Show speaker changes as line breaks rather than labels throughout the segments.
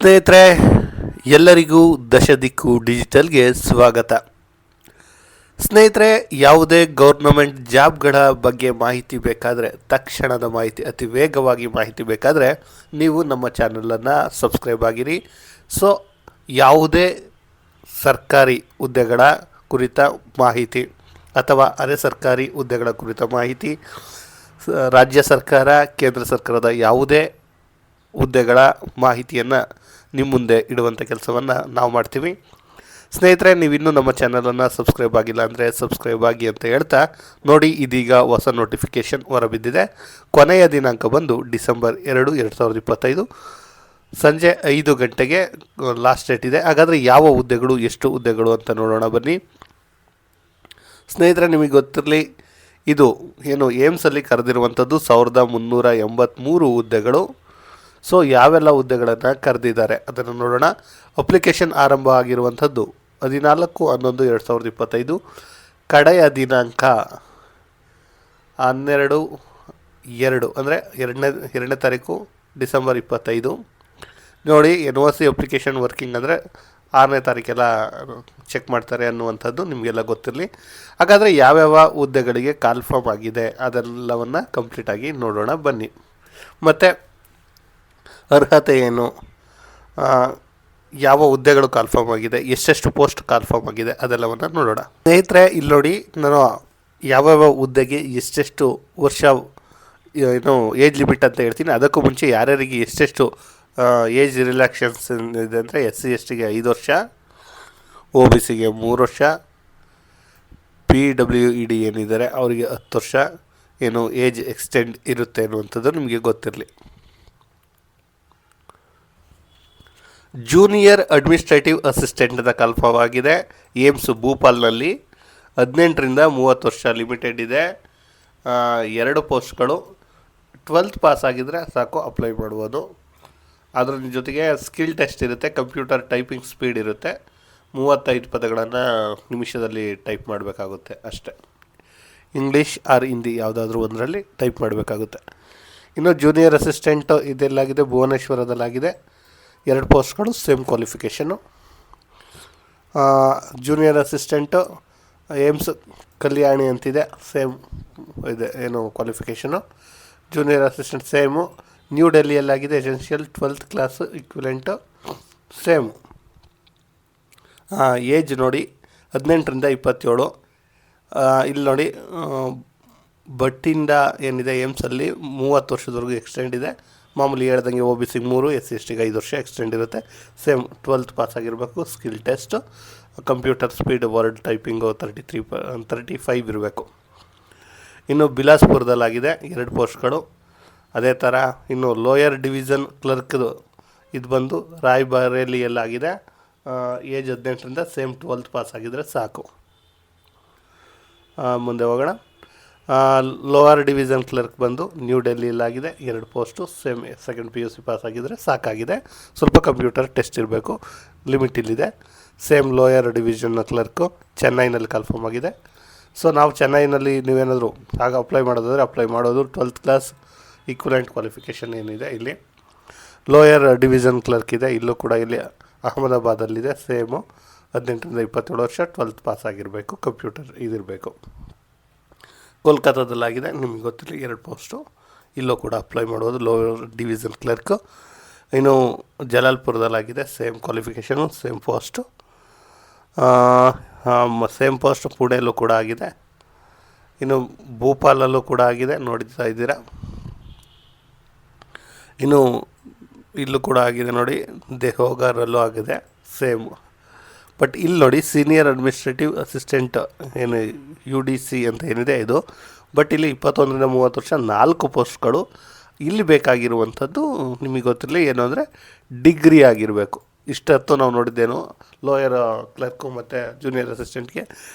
ಸ್ನೇಹಿತರೆ, ಎಲ್ಲರಿಗೂ ದಶದಿಕ್ಕು ಡಿಜಿಟಲ್ಗೆ ಸ್ವಾಗತ. ಸ್ನೇಹಿತರೆ, ಯಾವುದೇ ಗೌರ್ನಮೆಂಟ್ ಜಾಬ್ಗಳ ಬಗ್ಗೆ ಮಾಹಿತಿ ಬೇಕಾದರೆ, ತಕ್ಷಣದ ಮಾಹಿತಿ, ಅತಿ ವೇಗವಾಗಿ ಮಾಹಿತಿ ಬೇಕಾದರೆ ನೀವು ನಮ್ಮ ಚಾನಲನ್ನು ಸಬ್ಸ್ಕ್ರೈಬ್ ಆಗಿರಿ. ಸೊ ಯಾವುದೇ ಸರ್ಕಾರಿ ಹುದ್ದೆಗಳ ಕುರಿತ ಮಾಹಿತಿ ಅಥವಾ ಅರೆ ಸರ್ಕಾರಿ ಹುದ್ದೆಗಳ ಕುರಿತ ಮಾಹಿತಿ, ರಾಜ್ಯ ಸರ್ಕಾರ, ಕೇಂದ್ರ ಸರ್ಕಾರದ ಯಾವುದೇ ಹುದ್ದೆಗಳ ಮಾಹಿತಿಯನ್ನು ನಿಮ್ಮ ಮುಂದೆ ಇಡುವಂಥ ಕೆಲಸವನ್ನು ನಾವು ಮಾಡ್ತೀವಿ. ಸ್ನೇಹಿತರೆ, ನೀವಿನ್ನೂ ನಮ್ಮ ಚಾನಲನ್ನು ಸಬ್ಸ್ಕ್ರೈಬ್ ಆಗಿಲ್ಲ ಅಂದರೆ ಸಬ್ಸ್ಕ್ರೈಬ್ ಆಗಿ ಅಂತ ಹೇಳ್ತಾ, ನೋಡಿ ಇದೀಗ ಹೊಸ ನೋಟಿಫಿಕೇಷನ್ ಹೊರಬಿದ್ದಿದೆ. ಕೊನೆಯ ದಿನಾಂಕ ಬಂದು ಡಿಸೆಂಬರ್ 2, 2025 ಸಂಜೆ 5 ಗಂಟೆಗೆ ಲಾಸ್ಟ್ ಡೇಟ್ ಇದೆ. ಹಾಗಾದರೆ ಯಾವ ಹುದ್ದೆಗಳು, ಎಷ್ಟು ಹುದ್ದೆಗಳು ಅಂತ ನೋಡೋಣ ಬನ್ನಿ. ಸ್ನೇಹಿತರೆ, ನಿಮಗೆ ಗೊತ್ತಿರಲಿ, ಇದು ಏನು ಏಮ್ಸಲ್ಲಿ ಕರೆದಿರುವಂಥದ್ದು 1383 ಹುದ್ದೆಗಳು. ಸೊ ಯಾವೆಲ್ಲ ಹುದ್ದೆಗಳನ್ನು ಕರೆದಿದ್ದಾರೆ ಅದನ್ನು ನೋಡೋಣ. ಅಪ್ಲಿಕೇಶನ್ ಆರಂಭ ಆಗಿರುವಂಥದ್ದು 14/11/2025. ಕಡೆಯ ದಿನಾಂಕ 12/2 ಅಂದರೆ ಎರಡನೇ ತಾರೀಕು ಡಿಸೆಂಬರ್ 25. ನೋಡಿ, NOC ಅಪ್ಲಿಕೇಶನ್ ವರ್ಕಿಂಗ್ ಅಂದರೆ 6ನೇ ತಾರೀಕೆಲ್ಲ ಚೆಕ್ ಮಾಡ್ತಾರೆ ಅನ್ನುವಂಥದ್ದು ನಿಮಗೆಲ್ಲ ಗೊತ್ತಿರಲಿ. ಹಾಗಾದರೆ ಯಾವ್ಯಾವ ಹುದ್ದೆಗಳಿಗೆ ಕಾಲ್ಫಾರ್ಮ್ ಆಗಿದೆ ಅದೆಲ್ಲವನ್ನು ಕಂಪ್ಲೀಟಾಗಿ ನೋಡೋಣ ಬನ್ನಿ. ಮತ್ತು ಅರ್ಹತೆ ಏನು, ಯಾವ ಹುದ್ದೆಗಳು ಕಾಲ್ಫಾರ್ಮ್ ಆಗಿದೆ, ಎಷ್ಟೆಷ್ಟು ಪೋಸ್ಟ್ ಕಾಲ್ಫಾರ್ಮ್ ಆಗಿದೆ ಅದೆಲ್ಲವನ್ನು ನೋಡೋಣ. ಸ್ನೇಹಿತರೆ, ಇಲ್ಲಿ ನೋಡಿ, ನಾನು ಯಾವ್ಯಾವ ಹುದ್ದೆಗೆ ಎಷ್ಟೆಷ್ಟು ವರ್ಷ ಏನು ಏಜ್ ಲಿಮಿಟ್ ಅಂತ ಹೇಳ್ತೀನಿ. ಅದಕ್ಕೂ ಮುಂಚೆ ಯಾರ್ಯಾರಿಗೆ ಎಷ್ಟೆಷ್ಟು ಏಜ್ ರಿಲ್ಯಾಕ್ಸೇಷನ್ಸ್ ಇದೆ ಅಂದರೆ SC/STಗೆ 5 ವರ್ಷ, OBCಗೆ 3 ವರ್ಷ, PWED ಏನಿದ್ದಾರೆ ಅವರಿಗೆ 10 ವರ್ಷ ಏನು ಏಜ್ ಎಕ್ಸ್ಟೆಂಡ್ ಇರುತ್ತೆ ಅನ್ನುವಂಥದ್ದು ನಿಮಗೆ ಗೊತ್ತಿರಲಿ. ಜೂನಿಯರ್ ಅಡ್ಮಿನಿಸ್ಟ್ರೇಟಿವ್ ಅಸಿಸ್ಟೆಂಟ್ನ ಕಾಲ್ಫಾರ್ಮ್ ಆಗಿದೆ. ಏಮ್ಸ್ ಭೂಪಾಲ್ನಲ್ಲಿ 18ರಿಂದ 30 ವರ್ಷ ಲಿಮಿಟೆಡ್ ಇದೆ. 2 ಪೋಸ್ಟ್ಗಳು. 12th ಪಾಸ್ ಆಗಿದ್ದರೆ ಸಾಕು, ಅಪ್ಲೈ ಮಾಡ್ಬೋದು. ಅದರ ಜೊತೆಗೆ ಸ್ಕಿಲ್ ಟೆಸ್ಟ್ ಇರುತ್ತೆ, ಕಂಪ್ಯೂಟರ್ ಟೈಪಿಂಗ್ ಸ್ಪೀಡ್ ಇರುತ್ತೆ. 35 ಪದಗಳನ್ನು ನಿಮಿಷದಲ್ಲಿ ಟೈಪ್ ಮಾಡಬೇಕಾಗುತ್ತೆ ಅಷ್ಟೇ. ಇಂಗ್ಲೀಷ್ ಆರ್ ಹಿಂದಿ ಯಾವುದಾದ್ರೂ ಒಂದರಲ್ಲಿ ಟೈಪ್ ಮಾಡಬೇಕಾಗುತ್ತೆ. ಇನ್ನು ಜೂನಿಯರ್ ಅಸಿಸ್ಟೆಂಟು ಇದೆಲ್ಲಾಗಿದೆ, ಭುವನೇಶ್ವರದಲ್ಲಾಗಿದೆ. 2 ಪೋಸ್ಟ್ಗಳು, ಸೇಮ್ ಕ್ವಾಲಿಫಿಕೇಷನ್ನು. ಜೂನಿಯರ್ ಅಸಿಸ್ಟೆಂಟು ಏಮ್ಸ್ ಕಲ್ಯಾಣಿ ಅಂತಿದೆ, ಸೇಮ್ ಇದೆ ಏನು ಕ್ವಾಲಿಫಿಕೇಷನು. Junior assistant same. ನ್ಯೂ ಡೆಲ್ಲಿಯಲ್ಲಾಗಿದೆ, essential 12th class equivalent, same. Age ನೋಡಿ 18ರಿಂದ 27. ಇಲ್ಲಿ ನೋಡಿ, ಬಟ್ಟಿಂದ ಏನಿದೆ ಏಮ್ಸಲ್ಲಿ 30 ವರ್ಷದವರೆಗೂ ಎಕ್ಸ್ಟೆಂಡ್ ಇದೆ. ಮಾಮೂಲಿ ಹೇಳ್ದಂಗೆ OBCಗೆ 3, SC/STಗೆ 5 ವರ್ಷ ಎಕ್ಸ್ಟೆಂಡ್ ಇರುತ್ತೆ. ಸೇಮ್ 12th ಪಾಸ್ ಆಗಿರಬೇಕು. Skill test, computer speed, word typing 35 ಇರಬೇಕು. ಇನ್ನು ಬಿಲಾಸ್ಪುರದಲ್ಲಾಗಿದೆ 2 ಪೋಸ್ಟ್ಗಳು. ಅದೇ ಥರ ಇನ್ನು ಲೋಯರ್ ಡಿವಿಷನ್ ಕ್ಲರ್ಕ್ದು ಇದು ಬಂದು ರಾಯ್ಬರೇಲಿಯಲ್ಲಾಗಿದೆ. ಏಜ್ 18ರಿಂದ, ಸೇಮ್ 12th ಪಾಸ್ ಆಗಿದ್ದರೆ ಸಾಕು. ಮುಂದೆ ಹೋಗೋಣ. ಲೋವರ್ ಡಿವಿಷನ್ ಕ್ಲರ್ಕ್ ಬಂದು ನ್ಯೂ ಡೆಲ್ಲಿಯಲ್ಲಾಗಿದೆ, 2 post, same. Second PUC pass ಆಗಿದ್ದರೆ ಸಾಕಾಗಿದೆ. ಸ್ವಲ್ಪ ಕಂಪ್ಯೂಟರ್ ಟೆಸ್ಟ್ ಇರಬೇಕು, ಲಿಮಿಟ್ ಇಲ್ಲಿದೆ. ಸೇಮ್ ಲೋಯರ್ ಡಿವಿಷನ್ ಕ್ಲರ್ಕು ಚೆನ್ನೈನಲ್ಲಿ ಕಾಲ್ಫಾರ್ಮ್ ಆಗಿದೆ. ಸೊ ನಾವು ಚೆನ್ನೈನಲ್ಲಿ ನೀವೇನಾದರೂ ಆಗ ಅಪ್ಲೈ ಮಾಡೋದಾದರೆ ಅಪ್ಲೈ ಮಾಡೋದು. 12th ಕ್ಲಾಸ್ ಈಕ್ವಲೆಂಟ್ ಕ್ವಾಲಿಫಿಕೇಷನ್ ಏನಿದೆ ಇಲ್ಲಿ. ಲೋಯರ್ ಡಿವಿಷನ್ ಕ್ಲರ್ಕ್ ಇದೆ, ಇಲ್ಲೂ ಕೂಡ ಇಲ್ಲಿ ಅಹಮದಾಬಾದಲ್ಲಿದೆ. ಸೇಮು 18ರಿಂದ 27 ವರ್ಷ, 12th ಪಾಸ್ ಆಗಿರಬೇಕು, ಕಂಪ್ಯೂಟರ್ ಇದಿರಬೇಕು. ಕೋಲ್ಕತ್ತಾದಲ್ಲಾಗಿದೆ, ನಿಮಗೆ ಗೊತ್ತಿಲ್ಲ, 2 ಪೋಸ್ಟು. ಇಲ್ಲೂ ಕೂಡ ಅಪ್ಲೈ ಮಾಡ್ಬೋದು, ಲೋಯರ್ ಡಿವಿಷನ್ ಕ್ಲರ್ಕು. ಇನ್ನು ಜಲಾಲ್ಪುರದಲ್ಲಾಗಿದೆ, same qualification, same post. Same post ಪುಣೆಯಲ್ಲೂ ಕೂಡ ಆಗಿದೆ. ಇನ್ನು ಭೂಪಾಲಲ್ಲೂ ಕೂಡ ಆಗಿದೆ, ನೋಡ್ತಾ ಇದ್ದೀರಾ. ಇನ್ನು ಇಲ್ಲೂ ಕೂಡ ಆಗಿದೆ ನೋಡಿ, ದೇಹೋಗಾರಲ್ಲೂ ಆಗಿದೆ, ಸೇಮ್. ಬಟ್ ಇಲ್ಲಿ ನೋಡಿ, ಸೀನಿಯರ್ ಅಡ್ಮಿನಿಸ್ಟ್ರೇಟಿವ್ ಅಸಿಸ್ಟೆಂಟ್ ಏನು UDC ಅಂತ ಏನಿದೆ ಇದು. ಬಟ್ ಇಲ್ಲಿ 21ರಿಂದ 30 ವರ್ಷ, 4 ಪೋಸ್ಟ್ಗಳು. ಇಲ್ಲಿ ಬೇಕಾಗಿರುವಂಥದ್ದು ನಿಮಗೆ ಗೊತ್ತಿರಲಿ ಏನು ಅಂದರೆ ಡಿಗ್ರಿ ಆಗಿರಬೇಕು. ಇಷ್ಟೊತ್ತು ನಾವು ನೋಡಿದ್ದೇನು, ಲೋಯರ್ ಕ್ಲರ್ಕು ಮತ್ತು ಜೂನಿಯರ್ ಅಸಿಸ್ಟೆಂಟ್ಗೆ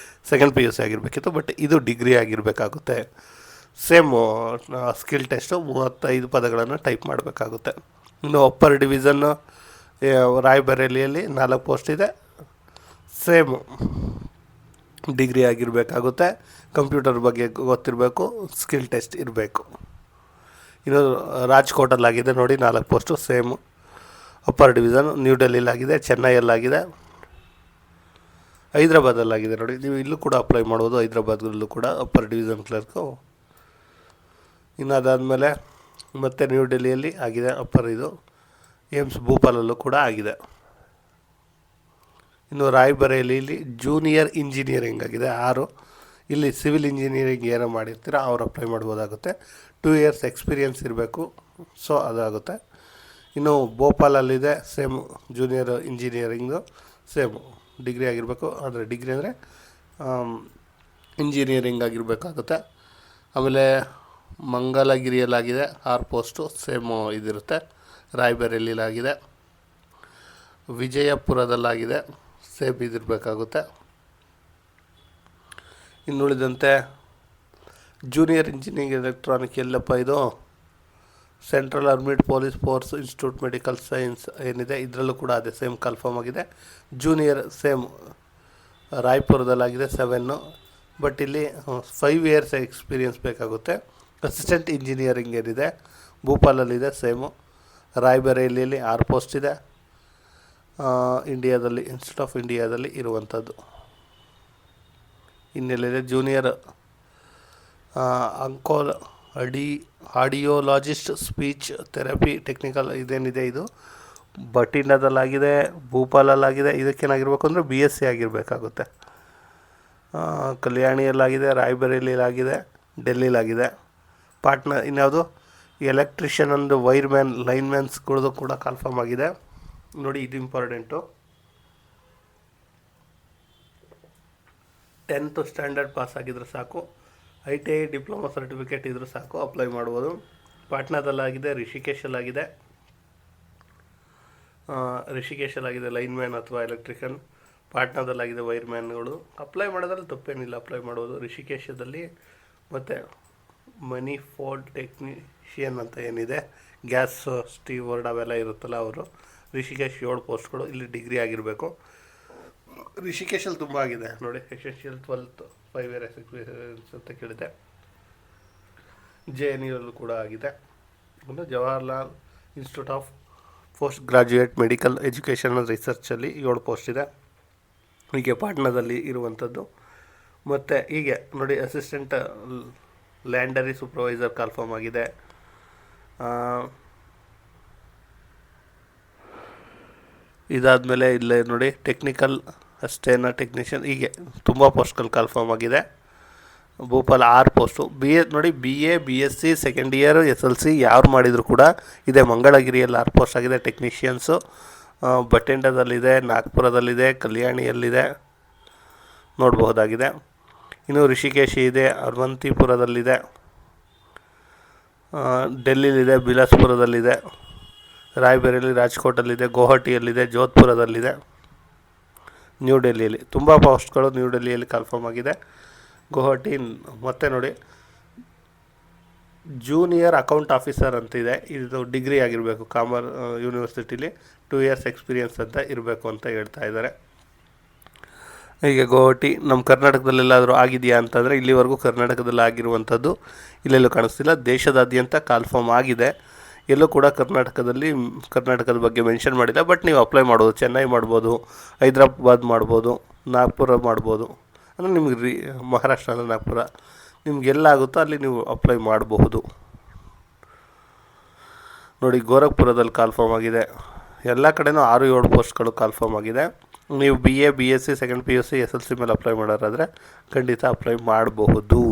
ಸೆಕೆಂಡ್ PUC ಆಗಿರಬೇಕಿತ್ತು. ಬಟ್ ಇದು ಡಿಗ್ರಿ ಆಗಿರಬೇಕಾಗುತ್ತೆ. ಸೇಮ್ ಸ್ಕಿಲ್ ಟೆಸ್ಟು 35 ಪದಗಳನ್ನು ಟೈಪ್ ಮಾಡಬೇಕಾಗುತ್ತೆ. ಇನ್ನು ಅಪ್ಪರ್ ಡಿವಿಷನ್ನು ರಾಯ್ಬರೇಲಿಯಲ್ಲಿ 4 ಪೋಸ್ಟ್ ಇದೆ. ಸೇಮ್ ಡಿಗ್ರಿ ಆಗಿರಬೇಕಾಗುತ್ತೆ. ಕಂಪ್ಯೂಟರ್ ಬಗ್ಗೆ ಗೊತ್ತಿರಬೇಕು, ಸ್ಕಿಲ್ ಟೆಸ್ಟ್ ಇರಬೇಕು. ಇನ್ನು ರಾಜ್ಕೋಟಲ್ಲಾಗಿದೆ ನೋಡಿ 4 post, same upper division new ಡೆಲ್ಲಿಲಾಗಿದೆ, ಚೆನ್ನೈಯಲ್ಲಾಗಿದೆ, ಹೈದ್ರಾಬಾದಲ್ಲಾಗಿದೆ. ನೋಡಿ, ನೀವು ಇಲ್ಲೂ ಕೂಡ ಅಪ್ಲೈ ಮಾಡ್ಬೋದು, ಹೈದ್ರಾಬಾದಲ್ಲೂ ಕೂಡ ಅಪ್ಪರ್ ಡಿವಿಷನ್ ಕ್ಲರ್ಕು. ಇನ್ನು ಅದಾದಮೇಲೆ ಮತ್ತೆ ನ್ಯೂ ಡೆಲ್ಲಿಯಲ್ಲಿ ಆಗಿದೆ ಅಪ್ಪರ್ ಇದು. ಏಮ್ಸ್ ಭೂಪಾಲಲ್ಲೂ ಕೂಡ ಆಗಿದೆ. ಇನ್ನು ರಾಯ್ಬರೇಲಿಯಲ್ಲಿ ಜೂನಿಯರ್ ಇಂಜಿನಿಯರಿಂಗ್ ಆಗಿದೆ 6. ಇಲ್ಲಿ ಸಿವಿಲ್ ಇಂಜಿನಿಯರಿಂಗ್ ಏನೋ ಮಾಡಿರ್ತೀರ ಅವ್ರು ಅಪ್ಲೈ ಮಾಡ್ಬೋದಾಗುತ್ತೆ. 2 ಇಯರ್ಸ್ ಎಕ್ಸ್ಪೀರಿಯೆನ್ಸ್ ಇರಬೇಕು, ಸೊ ಅದಾಗುತ್ತೆ. ಇನ್ನು ಭೋಪಾಲಲ್ಲಿದೆ same junior engineering, same degree ಆಗಿರಬೇಕು. ಅಂದರೆ ಡಿಗ್ರಿ ಅಂದರೆ ಇಂಜಿನಿಯರಿಂಗ್ ಆಗಿರಬೇಕಾಗುತ್ತೆ. ಆಮೇಲೆ ಮಂಗಲಗಿರಿಯಲ್ಲಾಗಿದೆ 6 ಪೋಸ್ಟು, ಸೇಮ್ ಇದಿರುತ್ತೆ. ರಾಯ್ಬರೇಲಿಲಾಗಿದೆ, ವಿಜಯಪುರದಲ್ಲಾಗಿದೆ, ಸೇಮ್ ಇದಿರಬೇಕಾಗುತ್ತೆ. ಇನ್ನುಳಿದಂತೆ ಜೂನಿಯರ್ ಇಂಜಿನಿಯರಿಂಗ್ ಎಲೆಕ್ಟ್ರಾನಿಕ್ ಎಲ್ಲಪ್ಪ ಇದು, central armed police force institute medical science ಏನಿದೆ ಇದರಲ್ಲೂ ಕೂಡ ಅದೇ ಸೇಮ್ ಕನ್ಫರ್ಮ್ ಆಗಿದೆ. ಜೂನಿಯರ್ ಸೇಮ್ ರಾಯ್ಪುರದಲ್ಲಾಗಿದೆ 7, ಬಟ್ ಇಲ್ಲಿ 5 ಇಯರ್ಸ್ ಎಕ್ಸ್ಪೀರಿಯೆನ್ಸ್ ಬೇಕಾಗುತ್ತೆ. ಅಸಿಸ್ಟೆಂಟ್ ಇಂಜಿನಿಯರಿಂಗ್ ಏನಿದೆ ಭೂಪಾಲಲ್ಲಿದೆ ಸೇಮು. ರಾಯ್ಬರೇಲಿಯಲ್ಲಿ 6 ಪೋಸ್ಟ್ ಇದೆ, ಇಂಡಿಯಾದಲ್ಲಿ ಇನ್ಸ್ಟಿಟ್ಯೂಟ್ ಆಫ್ ಇಂಡಿಯಾದಲ್ಲಿ ಇರುವಂಥದ್ದು. ಇನ್ನೆಲ್ಲಿದೆ ಜೂನಿಯರ್ ಆಡಿಯೋಲಾಜಿಸ್ಟ್ ಸ್ಪೀಚ್ ಥೆರಪಿ ಟೆಕ್ನಿಕಲ್ ಇದೇನಿದೆ ಇದು ಬಠಿಂಡದಲ್ಲಾಗಿದೆ, ಭೂಪಾಲಲ್ಲಾಗಿದೆ. ಇದಕ್ಕೇನಾಗಿರ್ಬೇಕು ಅಂದರೆ BSc ಆಗಿರಬೇಕಾಗುತ್ತೆ. ಕಲ್ಯಾಣಿಯಲ್ಲಾಗಿದೆ, ರಾಯ್ಬರೇಲಿಲಾಗಿದೆ, ಡೆಲ್ಲಿಲಾಗಿದೆ. ಪಾಟ್ನಾ ಇನ್ಯಾವುದು ಎಲೆಕ್ಟ್ರಿಷಿಯನ್ ಅಂದು ವೈರ್ಮ್ಯಾನ್ ಲೈನ್ಮ್ಯಾನ್ಸ್ಗಳದ್ದು ಕೂಡ ಕನ್ಫರ್ಮ್ ಆಗಿದೆ. ನೋಡಿ, ಇದು ಇಂಪಾರ್ಟೆಂಟು. 10th ಸ್ಟ್ಯಾಂಡರ್ಡ್ ಪಾಸ್ ಆಗಿದ್ರೆ ಸಾಕು, ITI ಡಿಪ್ಲೊಮಾ ಸರ್ಟಿಫಿಕೇಟ್ ಇದ್ರೂ ಸಾಕು, ಅಪ್ಲೈ ಮಾಡ್ಬೋದು. ಪಾಟ್ನಾದಲ್ಲಾಗಿದೆ, ರಿಷಿಕೇಶಲ್ಲಾಗಿದೆ ಲೈನ್ಮ್ಯಾನ್ ಅಥವಾ ಎಲೆಕ್ಟ್ರಿಷಿಯನ್. ಪಾಟ್ನಾದಲ್ಲಾಗಿದೆ ವೈರ್ಮ್ಯಾನ್ಗಳು. ಅಪ್ಲೈ ಮಾಡೋದ್ರಲ್ಲಿ ತಪ್ಪೇನಿಲ್ಲ, ಅಪ್ಲೈ ಮಾಡ್ಬೋದು. ರಿಷಿಕೇಶದಲ್ಲಿ ಮತ್ತು ಮನಿಫೋಲ್ಡ್ ಟೆಕ್ನಿಷಿಯನ್ ಅಂತ ಏನಿದೆ, ಗ್ಯಾಸ್ ಸ್ಟೀವರ್ಡ್ ಅವೆಲ್ಲ ಇರುತ್ತಲ್ಲ ಅವರು. ರಿಷಿಕೇಶ್ 7 ಪೋಸ್ಟ್ಗಳು. ಇಲ್ಲಿ ಡಿಗ್ರಿ ಆಗಿರಬೇಕು. ರಿಷಿಕೇಶಲ್ಲಿ ತುಂಬ ಆಗಿದೆ ನೋಡಿ, ಎಸೆನ್ಷಿಯಲ್ 12th 5 ಇಯರ್ ಎಕ್ಸ್ಪೀರಿಯನ್ಸ್ ಅಂತ ಕೇಳಿದೆ. JNUಯಲ್ಲೂ ಕೂಡ ಆಗಿದೆ. ಅಂದರೆ Jawaharlal institute of post graduate medical education and ರಿಸರ್ಚಲ್ಲಿ 7 ಪೋಸ್ಟ್ ಇದೆ. ಹೀಗೆ ಪಾಟ್ನಾದಲ್ಲಿ ಇರುವಂಥದ್ದು. ಮತ್ತು ಹೀಗೆ ನೋಡಿ, ಅಸಿಸ್ಟೆಂಟ್ ಲ್ಯಾಂಡರಿ ಸೂಪರ್ವೈಸರ್ ಕನ್ಫರ್ಮ್ ಆಗಿದೆ. ಇದಾದಮೇಲೆ ಇಲ್ಲೇ ನೋಡಿ ಟೆಕ್ನಿಕಲ್ ಅಷ್ಟೇನ ಟೆಕ್ನಿಷಿಯನ್, ಹೀಗೆ ತುಂಬ ಪೋಸ್ಟ್ಗಳು ಕನ್ಫರ್ಮ್ ಆಗಿದೆ. ಭೂಪಾಲ್ 6 ಪೋಸ್ಟು. ನೋಡಿ BA BSc second year SLC ಯಾರು ಮಾಡಿದರೂ ಕೂಡ ಇದೆ. ಮಂಗಳಗಿರಿಯಲ್ಲಿ 6 ಪೋಸ್ಟ್ ಆಗಿದೆ ಟೆಕ್ನಿಷಿಯನ್ಸು. ಬಠಿಂಡದಲ್ಲಿದೆ, ನಾಗ್ಪುರದಲ್ಲಿದೆ, ಕಲ್ಯಾಣಿಯಲ್ಲಿದೆ ನೋಡಬಹುದಾಗಿದೆ. ಇನ್ನು ರಿಷಿಕೇಶಿ ಇದೆ, ಅವಂತಿಪುರದಲ್ಲಿದೆ, ಡೆಲ್ಲಿಲಿದೆ, ಬಿಲಾಸ್ಪುರದಲ್ಲಿದೆ, ರಾಯ್ಬರೇಲಿ, ರಾಜ್ಕೋಟಲ್ಲಿದೆ, ಗುವಾಹಟಿಯಲ್ಲಿದೆ, ಜೋಧ್ಪುರದಲ್ಲಿದೆ, ನ್ಯೂ ಡೆಲ್ಲಿಯಲ್ಲಿ ತುಂಬ ಪೋಸ್ಟ್ಗಳು ನ್ಯೂ ಡೆಲ್ಲಿಯಲ್ಲಿ ಕನ್ಫರ್ಮ್ ಆಗಿದೆ. ಗುವಾಹಟಿ. ಮತ್ತು ನೋಡಿ ಜೂನಿಯರ್ ಅಕೌಂಟ್ ಆಫೀಸರ್ ಅಂತಿದೆ, ಇದು ಡಿಗ್ರಿ ಆಗಿರಬೇಕು ಯೂನಿವರ್ಸಿಟಿಲಿ. 2 ಇಯರ್ಸ್ ಎಕ್ಸ್ಪೀರಿಯೆನ್ಸ್ ಅಂತ ಇರಬೇಕು ಅಂತ ಹೇಳ್ತಾ ಇದ್ದಾರೆ. ಹೀಗೆ ಗುವಾಹಟಿ ನಮ್ಮ ಕರ್ನಾಟಕದಲ್ಲೆಲ್ಲಾದರೂ ಆಗಿದೆಯಾ ಅಂತಂದರೆ ಇಲ್ಲಿವರೆಗೂ ಕರ್ನಾಟಕದಲ್ಲಿ ಆಗಿರುವಂಥದ್ದು ಇಲ್ಲೆಲ್ಲೂ ಕಾಣಿಸ್ತಿಲ್ಲ. ದೇಶದಾದ್ಯಂತ ಕನ್ಫರ್ಮ್ ಆಗಿದೆ, ಎಲ್ಲೂ ಕೂಡ ಕರ್ನಾಟಕದ ಬಗ್ಗೆ ಮೆನ್ಷನ್ ಮಾಡಿಲ್ಲ. ಬಟ್ ನೀವು ಅಪ್ಲೈ ಮಾಡ್ಬೋದು. ಚೆನ್ನೈ ಮಾಡ್ಬೋದು, ಹೈದ್ರಾಬಾದ್ ಮಾಡ್ಬೋದು, ನಾಗ್ಪುರ ಮಾಡ್ಬೋದು. ಅಂದರೆ ನಿಮ್ಗೆ ಮಹಾರಾಷ್ಟ್ರದ ನಾಗ್ಪುರ ನಿಮಗೆಲ್ಲಾಗುತ್ತೋ ಅಲ್ಲಿ ನೀವು ಅಪ್ಲೈ ಮಾಡಬಹುದು. ನೋಡಿ ಗೋರಖ್ಪುರದಲ್ಲಿ ಕನ್ಫರ್ಮ್ ಆಗಿದೆ. ಎಲ್ಲ ಕಡೆನೂ 6-7 ಪೋಸ್ಟ್ಗಳು ಕನ್ಫರ್ಮ್ ಆಗಿದೆ. ನೀವು BA BSc second PUC SLC ಮೇಲೆ ಅಪ್ಲೈ ಮಾಡೋರಾದರೆ ಖಂಡಿತ ಅಪ್ಲೈ ಮಾಡಬಹುದು.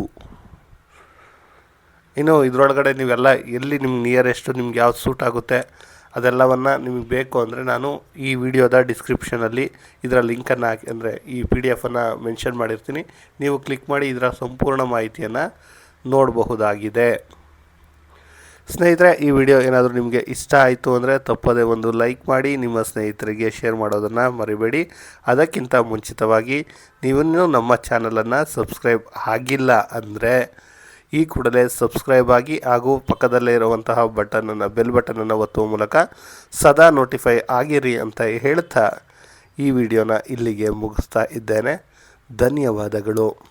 ಇನ್ನು ಇದರೊಳಗಡೆ ನೀವೆಲ್ಲ ಎಲ್ಲಿ ನಿಮ್ಗೆ ನಿಯರೆಸ್ಟು, ನಿಮ್ಗೆ ಯಾವ್ದು ಸೂಟ್ ಆಗುತ್ತೆ ಅದೆಲ್ಲವನ್ನು ನಿಮಗೆ ಬೇಕು ಅಂದರೆ ನಾನು ಈ ವಿಡಿಯೋದ ಡಿಸ್ಕ್ರಿಪ್ಷನಲ್ಲಿ ಇದರ ಲಿಂಕನ್ನು ಹಾಕಿ, ಅಂದರೆ ಈ PDF ಮೆನ್ಷನ್ ಮಾಡಿರ್ತೀನಿ. ನೀವು ಕ್ಲಿಕ್ ಮಾಡಿ ಇದರ ಸಂಪೂರ್ಣ ಮಾಹಿತಿಯನ್ನು ನೋಡಬಹುದಾಗಿದೆ. ಸ್ನೇಹಿತರೆ, ಈ ವಿಡಿಯೋ ಏನಾದರೂ ನಿಮಗೆ ಇಷ್ಟ ಆಯಿತು ಅಂದರೆ ತಪ್ಪದೇ ಒಂದು ಲೈಕ್ ಮಾಡಿ, ನಿಮ್ಮ ಸ್ನೇಹಿತರಿಗೆ ಶೇರ್ ಮಾಡೋದನ್ನು ಮರಿಬೇಡಿ. ಅದಕ್ಕಿಂತ ಮುಂಚಿತವಾಗಿ ನೀವಿನ್ನೂ ನಮ್ಮ ಚಾನಲನ್ನು ಸಬ್ಸ್ಕ್ರೈಬ್ ಆಗಿಲ್ಲ ಅಂದರೆ ಈ ಕೂಡಲೇ ಸಬ್ಸ್ಕ್ರೈಬ್ ಆಗಿ, ಹಾಗೂ ಪಕ್ಕದಲ್ಲೇ ಇರುವಂತಹ ಬೆಲ್ ಬಟನನ್ನು ಒತ್ತುವ ಮೂಲಕ ಸದಾ ನೋಟಿಫೈ ಆಗಿರಿ ಅಂತ ಹೇಳ್ತಾ ಈ ವಿಡಿಯೋನ ಇಲ್ಲಿಗೆ ಮುಗಿಸ್ತಾ ಇದ್ದೇನೆ. ಧನ್ಯವಾದಗಳು.